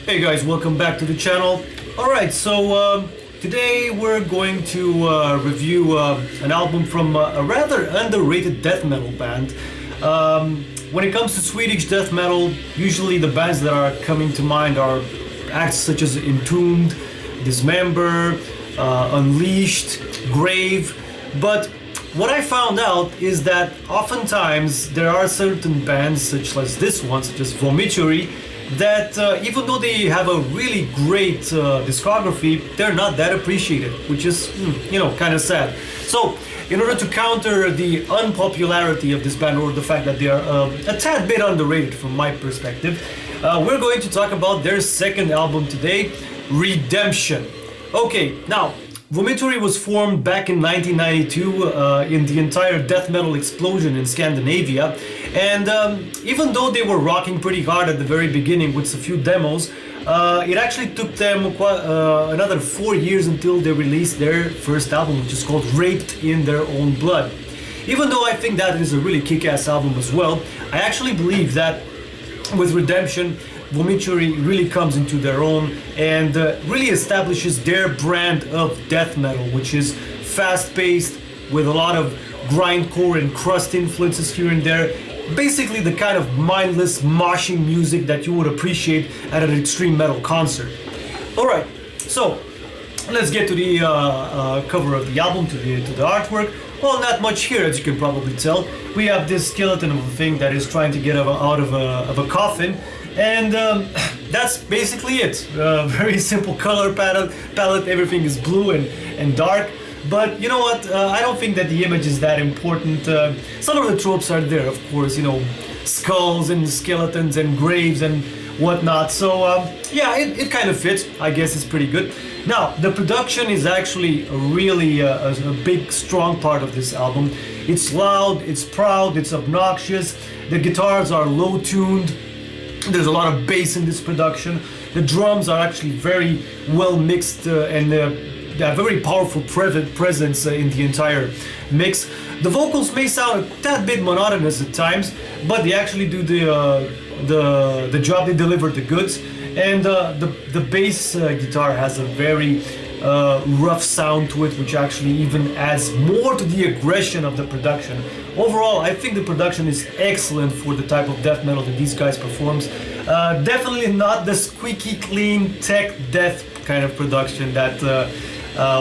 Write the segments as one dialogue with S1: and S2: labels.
S1: Hey guys, welcome back to the channel. Alright, so today we're going to review an album from a rather underrated death metal band. When it comes to Swedish death metal, usually the bands that are coming to mind are acts such as Entombed, Dismember, Unleashed, Grave, but what I found out is that oftentimes there are certain bands such as this one, such as Vomitory, that even though they have a really great discography, they're not that appreciated, which is, kind of sad. So, in order to counter the unpopularity of this band, or the fact that they are a tad bit underrated from my perspective, we're going to talk about their second album today, Redemption. Okay, now, Vomitory was formed back in 1992 in the entire death metal explosion in Scandinavia, and even though they were rocking pretty hard at the very beginning with a few demos, it actually took them another 4 years until they released their first album, which is called Raped in Their Own Blood. Even though I think that is a really kick-ass album as well, I actually believe that with Redemption, Vomitory really comes into their own and really establishes their brand of death metal, which is fast-paced with a lot of grindcore and crust influences here and there. Basically the kind of mindless moshing music that you would appreciate at an extreme metal concert. Alright, so let's get to the cover of the album, to the artwork. Well, not much here, as you can probably tell. We have this skeleton of a thing that is trying to get out of a coffin. And that's basically it. Very simple color palette. Everything is blue and dark. But you know what? I don't think that the image is that important. Some of the tropes are there, of course. Skulls and skeletons and graves and whatnot. So yeah, it kind of fits. I guess it's pretty good. Now, the production is actually really a big, strong part of this album. It's loud, it's proud, it's obnoxious. The guitars are low-tuned. There's a lot of bass in this production. The drums are actually very well mixed and they have very powerful presence in the entire mix. The vocals may sound a tad bit monotonous at times, but they actually do the job. They deliver the goods. And the bass guitar has a very rough sound to it, which actually even adds more to the aggression of the production. Overall, I think the production is excellent for the type of death metal that these guys performs. Definitely not the squeaky clean tech death kind of production that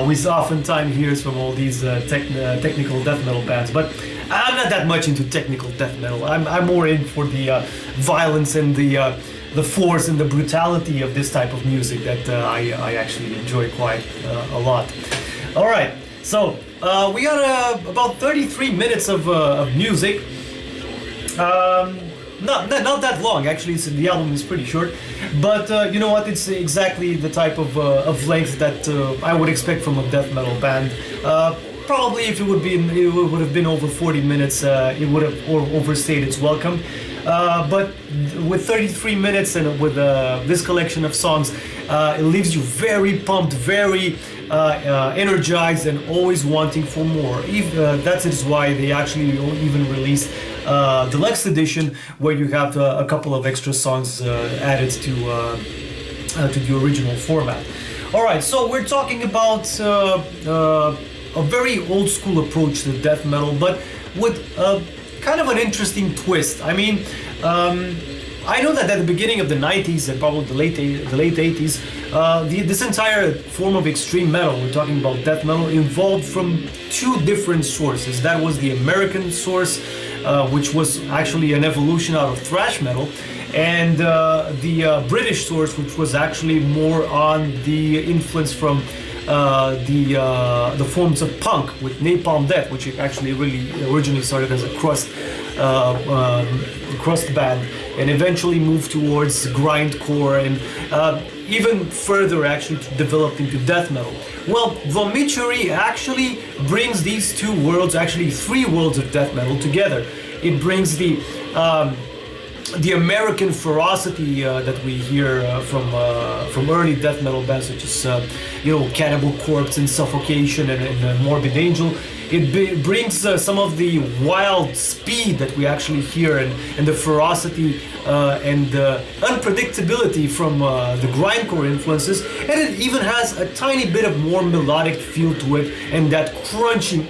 S1: we oftentimes hear from all these technical death metal bands. But I'm not that much into technical death metal. I'm more in for the violence and the force and the brutality of this type of music that I actually enjoy quite a lot. All right, so we got about 33 minutes of music. Not that long, actually. The album is pretty short, but you know what? It's exactly the type of length that I would expect from a death metal band. Probably if it would have been over 40 minutes, it would have overstayed its welcome. But with 33 minutes and with this collection of songs, it leaves you very pumped, very energized, and always wanting for more. That is why they actually even released deluxe edition, where you have a couple of extra songs added to the original format. All right, so we're talking about a very old school approach to death metal, but with kind of an interesting twist. I mean, I know that at the beginning of the 90s and probably the late 80s, this entire form of extreme metal, we're talking about death metal, evolved from two different sources. That was the American source, which was actually an evolution out of thrash metal, and the British source, which was actually more on the influence from the forms of punk with Napalm Death, which actually really originally started as a crust band and eventually moved towards grindcore and even further actually developed into death metal. Well, Vomitory actually brings these two worlds, actually three worlds of death metal together. It brings the the American ferocity that we hear from early death metal bands such as Cannibal Corpse and Suffocation and Morbid Angel. It brings some of the wild speed that we actually hear and the ferocity and unpredictability from the grindcore influences, and it even has a tiny bit of more melodic feel to it and that crunchy,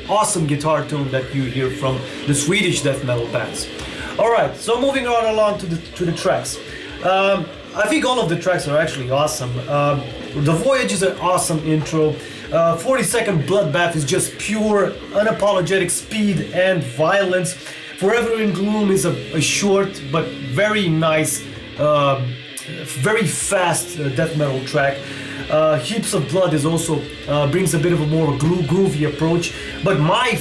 S1: awesome guitar tone that you hear from the Swedish death metal bands. Alright, so moving on along to the tracks. I think all of the tracks are actually awesome. The Voyage is an awesome intro. 40-second Bloodbath is just pure, unapologetic speed and violence. Forever in Gloom is a short but very nice, very fast death metal track. Heaps of Blood is also brings a bit of a more groovy approach. But my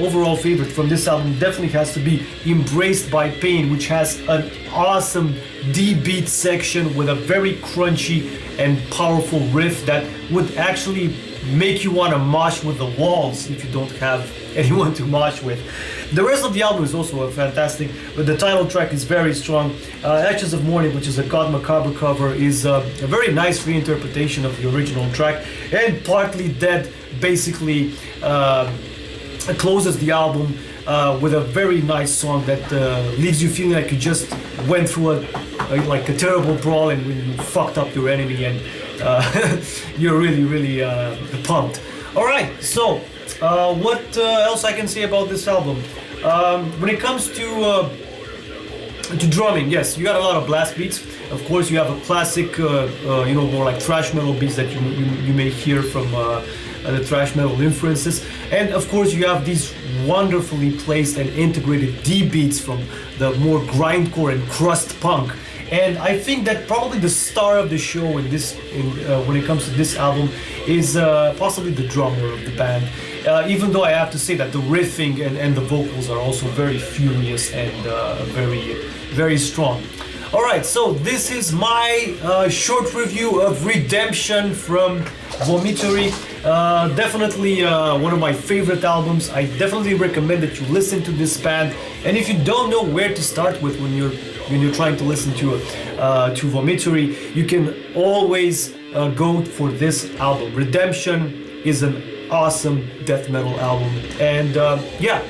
S1: overall favorite from this album definitely has to be Embraced by Pain, which has an awesome D-beat section with a very crunchy and powerful riff that would actually make you want to mosh with the walls if you don't have anyone to mosh with. The rest of the album is also fantastic, but the title track is very strong. Ashes of Morning, which is a God Macabre cover, is a very nice reinterpretation of the original track, and Partly Dead basically closes the album with a very nice song that leaves you feeling like you just went through a terrible brawl and you fucked up your enemy and you're really pumped. Alright, so what else I can say about this album? When it comes to drumming, yes, you got a lot of blast beats. Of course, you have a classic, more like thrash metal beats that you may hear from the thrash metal influences, and of course you have these wonderfully placed and integrated D beats from the more grindcore and crust punk. And I think that probably the star of the show when it comes to this album is possibly the drummer of the band. Even though I have to say that the riffing and the vocals are also very furious and very strong. Alright, so this is my short review of Redemption from Vomitory. Definitely one of my favorite albums. I definitely recommend that you listen to this band. And if you don't know where to start with when you're trying to listen to Vomitory, you can always go for this album. Redemption is an awesome death metal album, and yeah,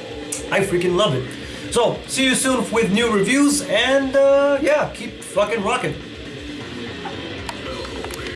S1: I freaking love it. So see you soon with new reviews, and yeah, keep fucking rocking.